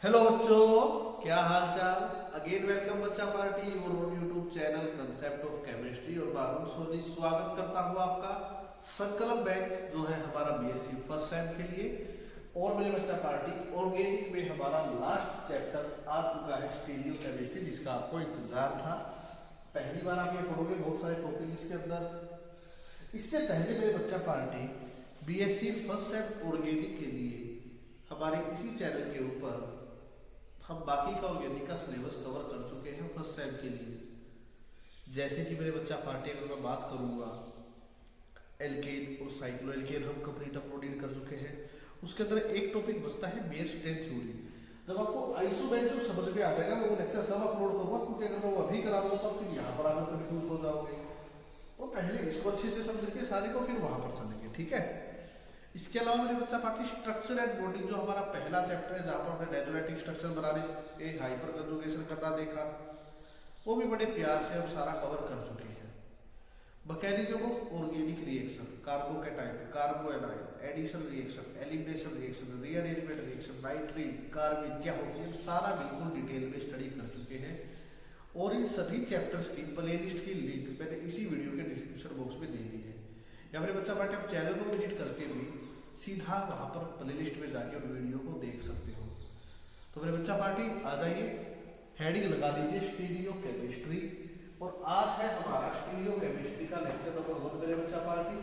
Hello बच्चों, क्या हाल चाल। अगेन वेलकम बच्चा party your own YouTube channel concept of chemistry. और मैं सोनी स्वागत करता हूँ आपका संकल्प बैच जो है हमारा बीएससी फर्स्ट सेम के लिए। और मेरे बच्चा पार्टी ऑर्गेनिक में हमारा लास्ट चैप्टर आ चुका है स्टीरियो केमिस्ट्री, जिसका आपको इंतजार था। पहली बार आप ये पढ़ोगे, बहुत सारे टॉपिक इसके अंदर। इससे पहले मेरे बच्चा party BSc first sem organic के लिए हमारे इसी चैनल के ऊपर हम बाकी का ऑर्गेनिक का सिलेबस कवर कर चुके हैं फर्स्ट सेम के लिए। जैसे कि मेरे बच्चा पार्टी अगर मैं बात करूंगा, एल्केन और साइक्लो एल्केन हम कंप्लीट अपलोडेड कर चुके हैं। उसके अंदर एक टॉपिक बचता है बेस 10 थ्योरी। जब आपको आइसोबेंजो समझ में आ जाएगा, मैं वो लेक्चर तब अपलोड करूंगा, क्योंकि अगर मैं वो अभी कराऊंगा तो फिर यहाँ पर आकर कंफ्यूज हो जाओगे। तो पहले इसको अच्छे से समझ के सारे को, फिर वहां पर चलेंगे, ठीक है। इसके अलावा मेरे बच्चा पार्टी स्ट्रक्चर एंड बॉन्डिंग जो हमारा पहला चैप्टर है, जहाँ पर हमने रेजोनेटिक स्ट्रक्चर बनाने के हाइपर कंजुगेशन करना देखा, वो भी बड़े प्यार से हम सारा कवर कर चुके हैं। Mechanism of organic reaction, carbocation, carbanion, addition reaction, elimination reaction, rearrangement reaction, nitrene, carbene क्या होती है, सारा बिल्कुल डिटेल में स्टडी कर चुके हैं। और इन सभी चैप्टर्स की प्लेलिस्ट की लिंक मैंने इसी वीडियो के डिस्क्रिप्शन बॉक्स में दे दी है, या मेरे बच्चा पार्टी आप चैनल को विजिट करके भी सीधा वहां पर प्लेलिस्ट में जाके उन वीडियो को देख सकते हो। तो मेरे बच्चा पार्टी आ जाइए, हेडिंग लगा दीजिए स्टीरियो केमिस्ट्री। और आज है हमारा स्टीरियो केमिस्ट्री का लेक्चर नंबर 1 मेरे बच्चा पार्टी।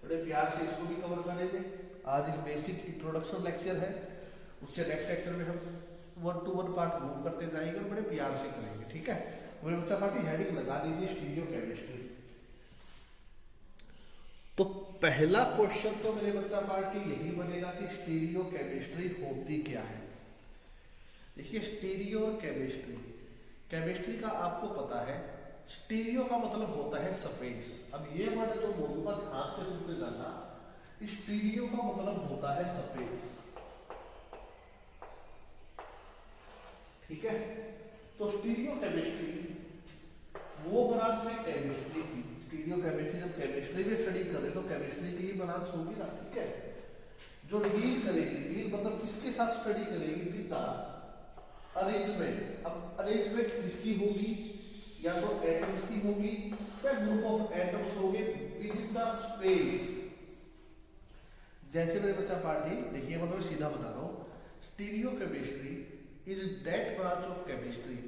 बड़े प्यार से इसको भी कवर करेंगे। आज एक बेसिक इंट्रोडक्शन लेक्चर है, उससे नेक्स्ट लेक्चर में हम 1 to 1 पार्ट मूव करते जाएंगे और बड़े प्यार से करेंगे, ठीक है। मेरे बच्चा पार्टी हेडिंग लगा दीजिए स्टीरियो केमिस्ट्री। तो पहला क्वेश्चन तो मेरे बच्चा पार्टी यही बनेगा कि स्टीरियो केमिस्ट्री होती क्या है। देखिए, स्टीरियो और केमिस्ट्री, केमिस्ट्री का आपको पता है, स्टीरियो का मतलब होता है स्पेस। अब ये वर्ड जो बोलूंगा ध्यान से सुनते जाना, स्टीरियो का मतलब होता है स्पेस, ठीक है। तो स्टीरियो केमिस्ट्री वो ब्रांच है केमिस्ट्री की। स्टीरियो केमिस्ट्री जब केमिस्ट्री में स्टडी कर रहे तो केमिस्ट्री की ही ब्रांच होगी ना, ठीक है, जो डील करेगी। डील मतलब किसके साथ स्टडी करेगी, विद द अरेंजमेंट। अब अरेंजमेंट किसकी होगी, या तो एटम्स की होगी या ग्रुप ऑफ एटम्स होंगे विद द स्पेस। जैसे मेरे बच्चा पार्टी देखिए, मैं सीधा बता रहा हूं, stereochemistry is that branch of chemistry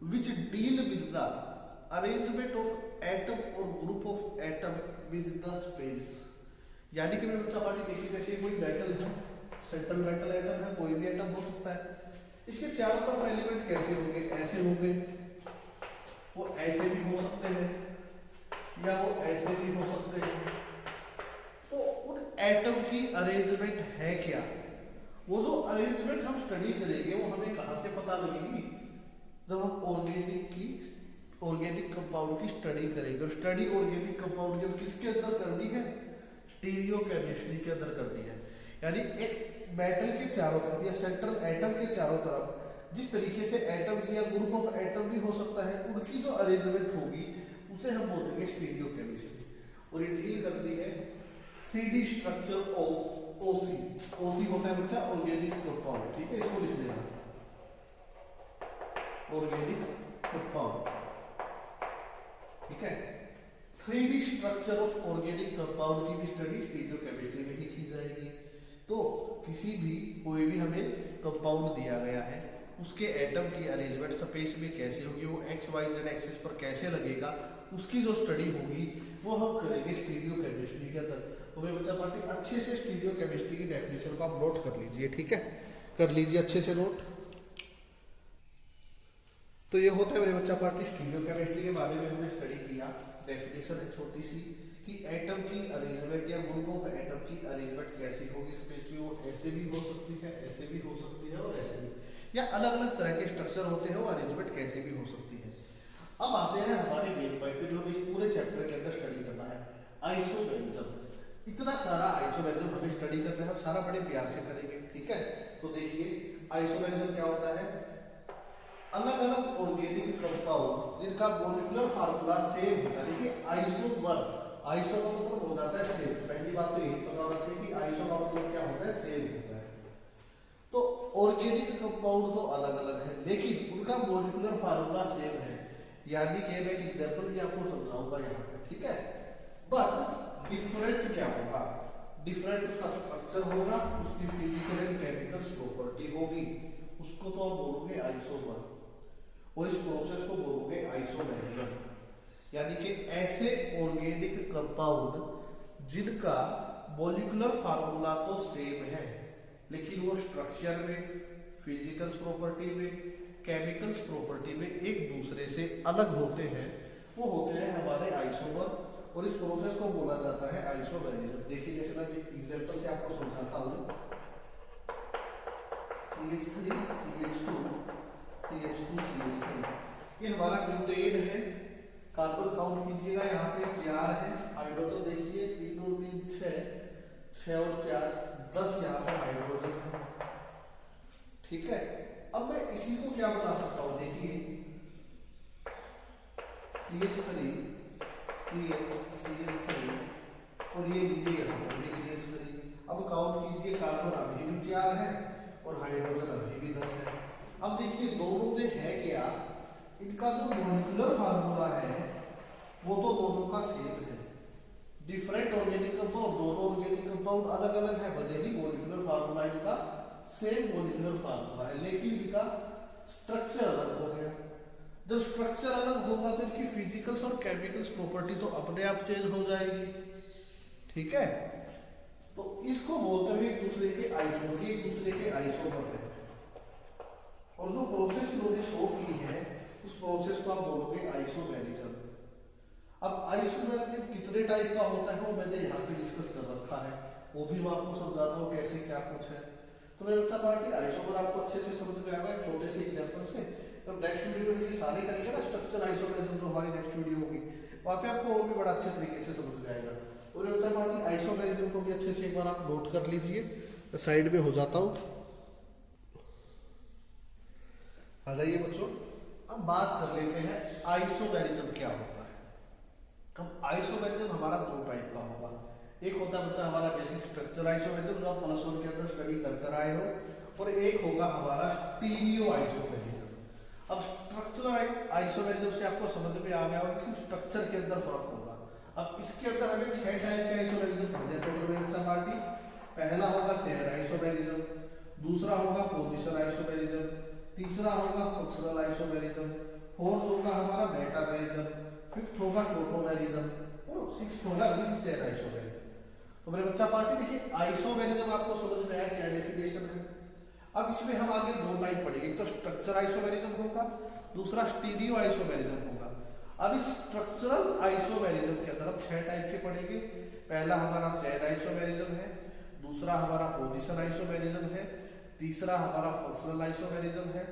which deal with the arrangement of atom और group of atom with the space. यानी कि मेरे बच्चा पार्टी देखिए, जैसे कोई मेटल है, सेंट्रल मेटल एटम है, कोई भी एटम हो सकता है, इसके चारों तरफ एलिमेंट कैसे होंगे, ऐसे होंगे, वो ऐसे भी हो सकते हैं या वो ऐसे भी हो सकते हैं। तो उन एटम की अरेंजमेंट है क्या, वो जो अरेंजमेंट हम स्टडी करेंगे वो हमें कहां से पता लगेगी, जब हम ऑर्गेनिक कंपाउंड की स्टडी करेंगे। और स्टडी ऑर्गेनिक कंपाउंड जब किसके अंदर करनी है, स्टीरियो केमिस्ट्री के अंदर करनी है। यानी एक मेटल के चारों तरफ या सेंट्रल एटम के चारों तरफ जिस तरीके से एटम की या ग्रुप ऑफ एटम भी हो सकता है, उनकी जो अरेंजमेंट होगी उसे हम बोलेंगे स्टीरियो केमिस्ट्री। और ये डील करती है 3D स्ट्रक्चर ऑफ ओसी। ओसी होता है बच्चा ऑर्गेनिक कंपाउंड, ठीक है, इसको लिख लेना, ऑर्गेनिक कंपाउंड, ठीक है। 3D structure of organic compound की भी स्टडी स्टीरियो केमिस्ट्री में ही की जाएगी। तो किसी भी कोई भी हमें कंपाउंड दिया गया है, उसके एटम की अरेंजमेंट स्पेस में कैसे होगी, वो एक्स वाई जेड एक्सिस पर कैसे लगेगा, उसकी जो स्टडी होगी वो हम करेंगे स्टीरियो केमिस्ट्री के अंदर। तो मेरे बच्चा पार्टी अच्छे से स्टीरियो केमिस्ट्री की डेफिनेशन को आप नोट कर लीजिए, ठीक है, कर लीजिए अच्छे से नोट। तो ये होता है मेरे बच्चा पार्टी स्टीरियो केमिस्ट्री के बारे में हमने स्टडी किया। डेफिनेशन है छोटी सी कि एटम की अरेंजमेंट या ग्रुप ऑफ एटम की अरेंजमेंट कैसी होगी स्पेस में, वो ऐसे भी हो सकती है, ऐसे भी हो सकती है और ऐसे भी, या अलग अलग तरह के स्ट्रक्चर होते हैं, वो अरेंजमेंट कैसे भी हो सकती है। अब आते हैं हमारे मेन पॉइंट पे, जो इस पूरे चैप्टर के अंदर स्टडी करना है, आइसोबेंजम। इतना सारा आइसोबेंजम हमें स्टडी करना है और सारा बड़े प्यार से करेंगे, ठीक है। तो देखिए, आइसोबेंजम क्या होता है, अलग अलग ऑर्गेनिक कंपाउंड जिनका मॉलिक्यूलर फार्मूला सेम होता है। देखिए, आइसोमर, आइसो का मतलब हो जाता है सेम। पहली बात तो यही पता होना चाहिए कि आइसो का मतलब क्या होता है, सेम होता है। तो ऑर्गेनिक कंपाउंड अलग अलग है, लेकिन उनका मॉलिक्यूलर फार्मूला सेम है। यानी कि मैं एक एग्जांपल भी आपको समझाऊंगा यहाँ पे, ठीक है। बट डिफरेंट क्या होगा, डिफरेंट उसका स्ट्रक्चर होगा, उसकी फिजिकल एंड केमिकल प्रॉपर्टी होगी। उसको तो आप बोलोगे आइसोमर, और इस प्रोसेस को बोलोगे आइसोमेरिज्म। यानी कि ऐसे ऑर्गेनिक कंपाउंड जिनका मॉलिक्यूलर फार्मूला तो सेम है, लेकिन वो स्ट्रक्चर में, फिजिकल प्रॉपर्टी में, केमिकल प्रॉपर्टी में एक दूसरे से अलग होते हैं, वो होते हैं हमारे आइसोमर। और इस प्रोसेस को बोला जाता है आइसोमेरिज्म। देखिए जैसे मैं एक एग्जांपल से आपको समझाता हूँ। CH3 CH2 CH2 CH3, ये हमारा ग्लूटेन है। कार्बन काउंट कीजिएगा, यहाँ पे 4 है। हाइड्रोजन देखिए 3 और 3 6 और 4 10, यहाँ पे हाइड्रोजन है, ठीक है। अब मैं इसी को क्या बना सकता हूँ, देखिए CH3 CH3 और ये लीजिए यहाँ पर CH3। अब काउंट कीजिए, कार्बन अभी भी 4 है और हाइड्रोजन अभी भी 10 है। अब देखिए दोनों में है क्या, इनका जो मॉलिक्यूलर फार्मूला है वो तो दोनों का सेम है। डिफरेंट ऑर्गेनिक कंपाउंड, दोनों ऑर्गेनिक कंपाउंड अलग अलग है, भले ही मॉलिक्यूलर फार्मूला इनका सेम मॉलिक्यूलर फार्मूला है, लेकिन इनका स्ट्रक्चर अलग हो गया। जब स्ट्रक्चर अलग होगा तो इनकी फिजिकल्स और केमिकल्स प्रॉपर्टी तो अपने आप चेंज हो जाएगी, ठीक है। तो इसको बोलते हैं एक दूसरे के आइसोमर, एक दूसरे के आइसोमर है। और जो प्रोसेस इन्होंने शो की है उस प्रोसेस को आप बोलोगे आइसोमेरिज्म। अब आइसोमेरिज्म कितने टाइप का होता है वो मैंने यहाँ पे डिस्कस कर रखा है, वो भी मैं आपको समझाता हूँ कैसे क्या कुछ है। तो मेरे बच्चा पार्टी आइसोमर आपको अच्छे से समझ में आएगा छोटे से एग्जांपल से। तो नेक्स्ट वीडियो में ये सारे करेंगे ना स्ट्रक्चर आइसोमेरिज्म, जो हमारी नेक्स्ट वीडियो होगी वहाँ पे आपको और भी बड़ा अच्छे तरीके से समझ में आएगा। और मेरे बच्चा पार्टी आइसोमेरिज्म को भी अच्छे से एक बार आप नोट कर लीजिए। मैं साइड में हो जाता हूँ, आ जाइए बच्चों। अब बात कर लेते हैं आइसोमेरिज्म क्या होता है। तो आइसोमेरिज्म हमारा 2 टाइप का होगा। एक होता है बच्चा हमारा बेसिक स्ट्रक्चर आइसोमेरिज्म, जो आप +1 के अंदर स्टडी कर आए हो, और एक होगा हमारा स्टीरियो आइसोमेरिज्म। अब स्ट्रक्चरल आइसोमेरिज्म से आपको समझ में आ गया होगा कि स्ट्रक्चर के अंदर फर्क होगा। अब इसके अंदर हमें 6 टाइप के आइसोमेरिज्म पढ़ते हैं पार्टी। पहला होगा चेयर आइसोमेरिज्म, दूसरा होगा पोजीशन आइसोमेरिज्म, तीसरा होगा फंक्शनल आइसोमेरिज्म, फोर्थ होगा हमारा मेटामेरिज्म, फिफ्थ होगा टोटोमेरिज्म और सिक्स्थ होगा चेयर आइसोमेरिज्म। तो मेरे बच्चा पार्टी देखिए आइसोमेरिज्म आपको समझ में आया क्या डेफिनेशन है। अब इसमें हम आगे 2 टाइप पढ़ेंगे, एक तो स्ट्रक्चर आइसोमेरिज्म होगा, दूसरा स्टीरियो आइसोमेरिज्म होगा। अब इस स्ट्रक्चरल आइसोमेरिज्म के अंदर हम 6 टाइप के पढ़ेंगे। पहला हमारा चेन आइसोमेरिज्म है, दूसरा हमारा पोजीशन आइसोमेरिज्म है, तीसरा हमारा फंक्शनल आइसोमेरिज्म है,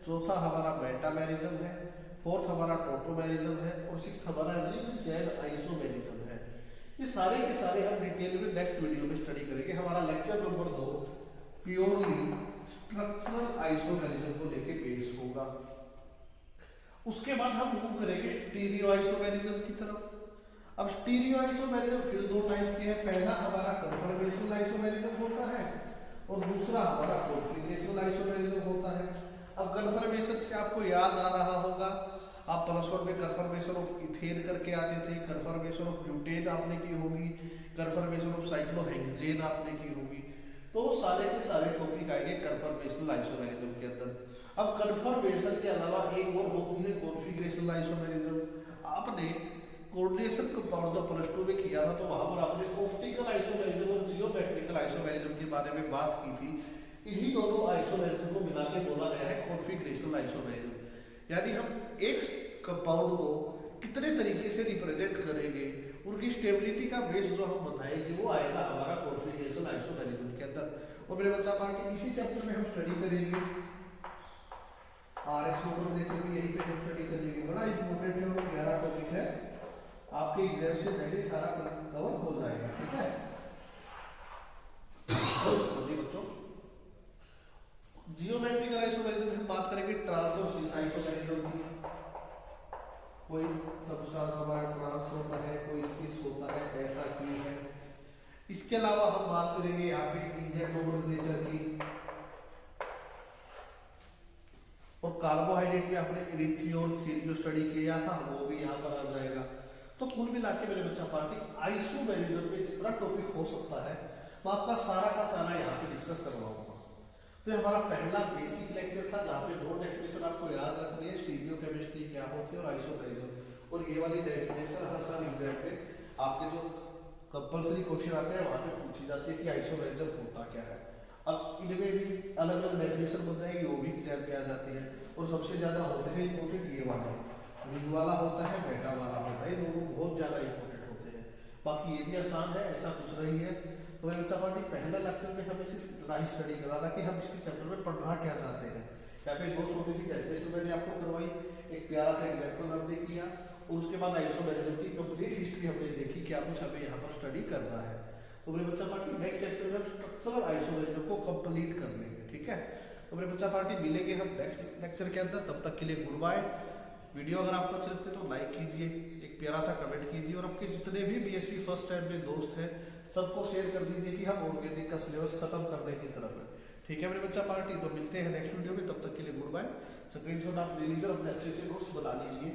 चौथा हमारा मेटामेरिज्म है, फोर्थ हमारा टोटोमेरिज्म है और सिक्स्थ हमारा चेन आइसोमेरिज्म है। ये सारे के सारे हम डिटेल में नेक्स्ट वीडियो में स्टडी करेंगे। हमारा lecture number 2 purely structural isomerism को लेके बेस होगा। उसके बाद हम मूव करेंगे स्टीरियो आइसोमेरिज्म की तरफ। अब स्टीरियो आइसोमेरिज्म फिर 2 टाइप के हैं। पहला हमारा कन्फर्मेशनल आइसोमेरिज्म होता है और दूसरा हमारा कॉन्फिगरेशनल आइसोमेरिज्म होता है। अब कन्फर्मेशन से आपको याद आ रहा होगा, आप +1 में कन्फर्मेशन ऑफ इथेन करके आते थे, कन्फर्मेशन ऑफ ब्यूटेन आपने की होगी, कन्फर्मेशन ऑफ साइक्लोहेक्सेन आपने की होगी। तो सारे के सारे टॉपिक आएंगे कन्फर्मेशनल आइसोमेरिज्म के अंदर। अब कन्फर्मेशन के अलावा एक और होती है कॉन्फिगरेशनल आइसोमेरिज्म। आपने कोऑर्डिनेशन कंपाउंड जो +2 में किया था, तो वहां पर आपने ऑप्टिकल आइसोमेरिज्म और जियोमेट्रिकल आइसोमेरिज्म के बारे में बात की थी। इन्हीं दोनों आइसोमेरिज्म को मिला के बोला गया है कॉन्फिगरेशनल आइसोमेरिज्म। यानी हम एक कंपाउंड को कितने तरीके से रिप्रेजेंट करेंगे, उनकी स्टेबिलिटी का बेस जो हम बताएंगे वो आएगा हमारा कॉन्फिगरेशनल आइसोमेरिज्म के अंदर। और मेरे बच्चा पार्टी इसी चैप्टर में हम स्टडी करेंगे RS नेचर भी, यहीं पे हम स्टडी करेंगे। बड़ा इंपॉर्टेंट है और प्यारा टॉपिक है, आपके एग्जाम से पहले सारा कवर हो जाएगा, ठीक है। सभी बच्चों जियोमेट्रिकल आइसोमेरिज्म में हम बात करेंगे ट्रांसवर्स आइसोमेरिज्म की। कोई सब्सटेंस हमारा ट्रांस होता है, कोई सिस होता है, ऐसा क्यों है। इसके अलावा हम बात करेंगे यहाँ पे इजेड नोमेनक्लेचर की। कार्बोहाइड्रेट में आपने इरिथियोन थीरियो स्टडी किया था, वो भी यहाँ पर आ जाएगा। तो कुल मिला के मेरे बच्चा पार्टी आइसोमेरिज्म में जितना टॉपिक हो सकता है तो आपका सारा का सारा यहाँ पे डिस्कस करवाऊंगा। तो ये हमारा पहला बेसिक लेक्चर था जहाँ पे दो डेफिनेशन आपको याद रखनी है, स्टीरियो केमिस्ट्री क्या होती है और आइसोमेरिज्म। और ये वाली डेफिनेशन हर साल एग्जाम पे आपके जो कंपल्सरी क्वेश्चन आते हैं वहाँ पे पूछी जाती है कि आइसोमेरिज्म होता क्या है। अब इनमें भी अलग अलग डेफिनेशन बन जाएगी, वो भी एग्जाम पे आ जाती है। और सबसे ज्यादा होते हैं इंपोर्टेंट ये वाला, रिंग वाला होता है, बेटा वाला होता है, दोनों बहुत ज्यादा इंपोर्टेंट होते हैं। बाकी ये भी आसान है, ऐसा कुछ नहीं है। तो मेरे बच्चा पार्टी पहला लेक्चर में हमें सिर्फ इतना ही स्टडी करा था कि हम इसके चैप्टर में पढ़ना क्या चाहते हैं। यहाँ पे दो छोटी सी डेफिनेशन मैंने आपको करवाई, एक प्यारा सा एग्जाम्पल हमने किया और उसके बाद आइसोमेरिज्म की कंप्लीट हिस्ट्री हमने देखी, क्या कुछ हमें यहाँ पर स्टडी करना है। तो मेरे बच्चा पार्टी नेक्स्ट लेक्चर में स्ट्रक्चरल आइसोमेरिज्म को कंप्लीट कर लेंगे, ठीक है। तो मेरे बच्चा पार्टी मिलेंगे हम नेक्स्ट लेक्चर के अंदर, तब तक के लिए गुड बाय। वीडियो अगर आपको अच्छे लगते तो लाइक कीजिए, एक प्यारा सा कमेंट कीजिए और आपके जितने भी बीएससी फर्स्ट सेम में दोस्त हैं सबको शेयर कर दीजिए कि हम ऑर्गेनिक का सिलेबस खत्म करने की तरफ है, ठीक है मेरे बच्चा पार्टी। तो मिलते हैं नेक्स्ट वीडियो में, तब तक के लिए गुड बाय। स्क्रीनशॉट आप ले लीजिए और अपने अच्छे से नोट्स बना लीजिए।